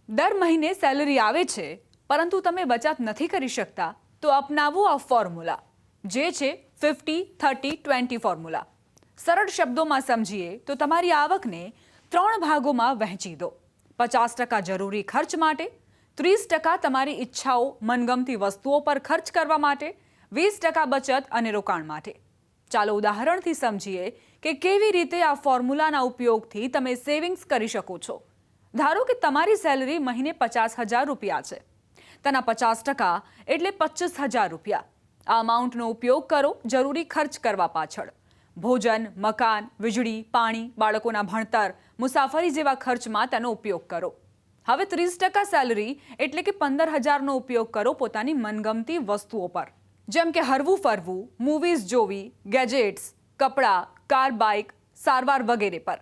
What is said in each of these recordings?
દર મહિને સેલરી આવે છે પરંતુ તમે બચત નથી કરી શકતા તો અપનાવો આ ફોર્મ્યુલા જે છે 50-30-20 ફોર્મ્યુલા. સરળ શબ્દોમાં સમજીએ તો તમારી આવકને 3 ભાગોમાં વહેંચી દો. 50% જરૂરી ખર્ચ માટે, 30% તમારી ઈચ્છાઓ મનગમતી વસ્તુઓ પર ખર્ચ કરવા માટે, 20% બચત અને રોકાણ માટે. ચાલો ઉદાહરણથી સમજીએ કે કેવી રીતે આ ફોર્મ્યુલાના ઉપયોગથી તમે સેવિંગ્સ કરી શકો છો. ધારો કે તમારી સેલરી મહિને 50,000 રૂપિયા છે. તેના 50% એટલે 25,000 રૂપિયા. આ અમાઉન્ટનો ઉપયોગ કરો જરૂરી ખર્ચ કરવા પાછળ. ભોજન, મકાન, વીજળી, પાણી, બાળકોના ભણતર, મુસાફરી જેવા ખર્ચમાં તેનો ઉપયોગ કરો. હવે 30% સેલરી એટલે કે 15,000નો ઉપયોગ કરો પોતાની મનગમતી વસ્તુઓ પર, જેમ કે હરવું ફરવું, મૂવીઝ જોવી, ગેજેટ્સ, કપડાં, કાર, બાઇક, સારવાર વગેરે પર.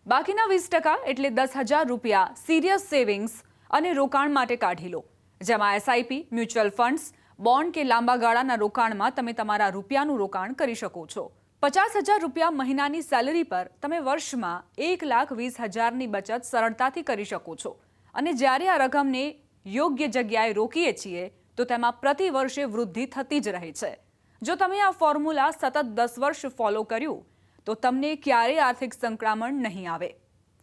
બાકીના 20% એટલે 10,000 રૂપિયા સિરિયસ સેવિંગ્સ અને રોકાણ માટે કાઢી લો, જેમાં એસઆઈપી, મ્યુચ્યુઅલ ફંડ્સ, બોન્ડ કે લાંબા ગાળાના રોકાણમાં તમે તમારા રૂપિયાનું રોકાણ કરી શકો છો. 50,000 રૂપિયા મહિનાની સેલરી પર તમે વર્ષમાં 1,20,000ની બચત સરળતાથી કરી શકો છો. અને જ્યારે આ રકમને યોગ્ય જગ્યાએ રોકીએ છીએ તો તેમાં પ્રતિ વર્ષે વૃદ્ધિ થતી જ રહે છે. જો તમે આ ફોર્મ્યુલા સતત 10 વર્ષ ફોલો કર્યું તો તમને ક્યારેય આર્થિક સંકળામણ નહીં આવે.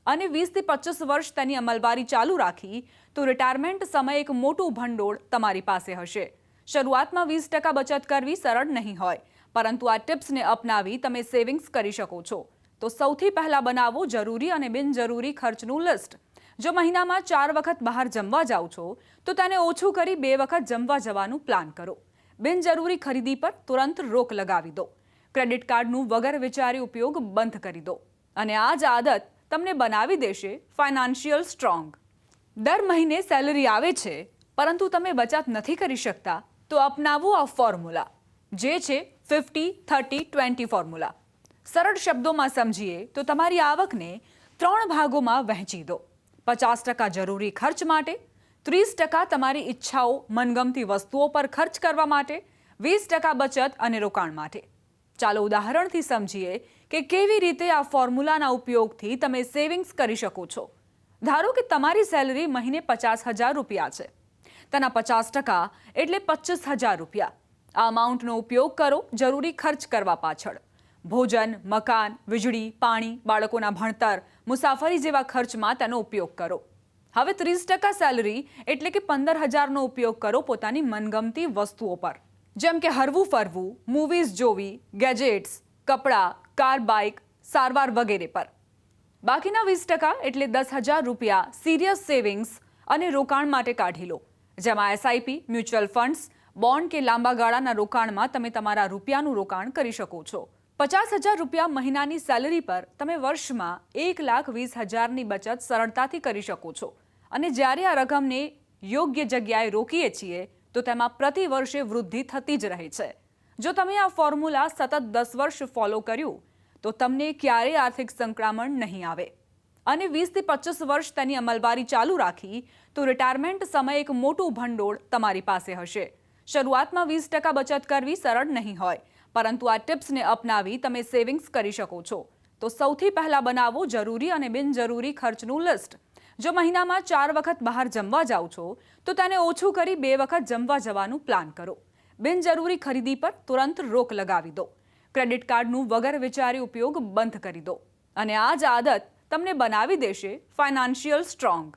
અને 20 થી 25 વર્ષ તેની અમલવારી ચાલુ રાખી તો રિટાયરમેન્ટ સમયે એક મોટું ભંડોળ તમારી પાસે હશે. શરૂઆતમાં 20% બચત કરવી સરળ નહીં હોય, પરંતુ આ ટિપ્સને અપનાવી તમે સેવિંગ્સ કરી શકો છો. તો સૌથી પહેલા બનાવો જરૂરી અને બિનજરૂરી ખર્ચનું લિસ્ટ. જો મહિનામાં 4 વખત બહાર જમવા જાઓ છો તો તેને ઓછું કરી 2 વખત જમવા જવાનું પ્લાન કરો. બિનજરૂરી ખરીદી પર તુરંત રોક લગાવી દો. ક્રેડિટ કાર્ડનું વગર વિચારી ઉપયોગ બંધ કરી દો. અને આ જ આદત તમને બનાવી દેશે ફાઇનાન્શિયલ સ્ટ્રોંગ. દર મહિને સેલરી આવે છે પરંતુ તમે બચત નથી કરી શકતા તો અપનાવો આ ફોર્મ્યુલા જે છે 50-30-20 ફોર્મ્યુલા. સરળ શબ્દોમાં સમજીએ તો તમારી આવકને 3 ભાગોમાં વહેંચી દો. 50% જરૂરી ખર્ચ માટે, 30% તમારી ઈચ્છાઓ મનગમતી વસ્તુઓ પર ખર્ચ કરવા માટે, 20% બચત અને રોકાણ માટે. ચાલો ઉદાહરણથી સમજીએ કે કેવી રીતે આ ફોર્મ્યુલાના ઉપયોગથી તમે સેવિંગ્સ કરી શકો છો. ધારો કે તમારી સેલરી મહિને 50,000 રૂપિયા છે. તેના 50% એટલે 25,000 રૂપિયા. આ અમાઉન્ટનો ઉપયોગ કરો જરૂરી ખર્ચ કરવા પાછળ. ભોજન, મકાન, વીજળી, પાણી, બાળકોના ભણતર, મુસાફરી જેવા ખર્ચમાં તેનો ઉપયોગ કરો. હવે 30% સેલરી એટલે કે 15,000નો ઉપયોગ કરો પોતાની મનગમતી વસ્તુઓ પર, જેમ કે હરવું ફરવું, મૂવીઝ જોવી, ગેજેટ્સ, કપડાં, કાર, બાઇક, સારવાર વગેરે પર. બાકીના 20% એટલે 10,000 રૂપિયા સિરિયસ સેવિંગ્સ અને રોકાણ માટે કાઢી લો, જેમાં એસઆઈપી, મ્યુચ્યુઅલ ફંડ્સ, બોન્ડ કે લાંબા ગાળાના રોકાણમાં તમે તમારા રૂપિયાનું રોકાણ કરી શકો છો. 50,000 રૂપિયા મહિનાની સેલરી પર તમે વર્ષમાં 1,20,000ની બચત સરળતાથી કરી શકો છો. અને જ્યારે આ રકમને યોગ્ય જગ્યાએ રોકીએ છીએ તો તેમાં પ્રતિ વર્ષે વૃદ્ધિ થતી જ રહે છે. જો તમે આ ફોર્મ્યુલા સતત 10 વર્ષ ફોલો કર્યું તો તમને ક્યારેય આર્થિક સંકળામણ નહીં આવે. અને 20 થી 25 વર્ષ તેની અમલવારી ચાલુ રાખી તો રિટાયરમેન્ટ સમયે એક મોટું ભંડોળ તમારી પાસે હશે. શરૂઆતમાં 20% બચત કરવી સરળ નહીં હોય, પરંતુ આ ટિપ્સને અપનાવી તમે સેવિંગ્સ કરી શકો છો. તો સૌથી પહેલા બનાવો જરૂરી અને બિનજરૂરી ખર્ચનું લિસ્ટ. જો મહિનામાં 4 વખત બહાર જમવા જાઓ છો તો તેને ઓછું કરી 2 વખત જમવા જવાનું પ્લાન કરો. બિનજરૂરી ખરીદી પર તુરંત રોક લગાવી દો. ક્રેડિટ કાર્ડનું વગર વિચારી ઉપયોગ બંધ કરી દો. અને આ જ આદત તમને બનાવી દેશે ફાઇનાન્શિયલ સ્ટ્રોંગ.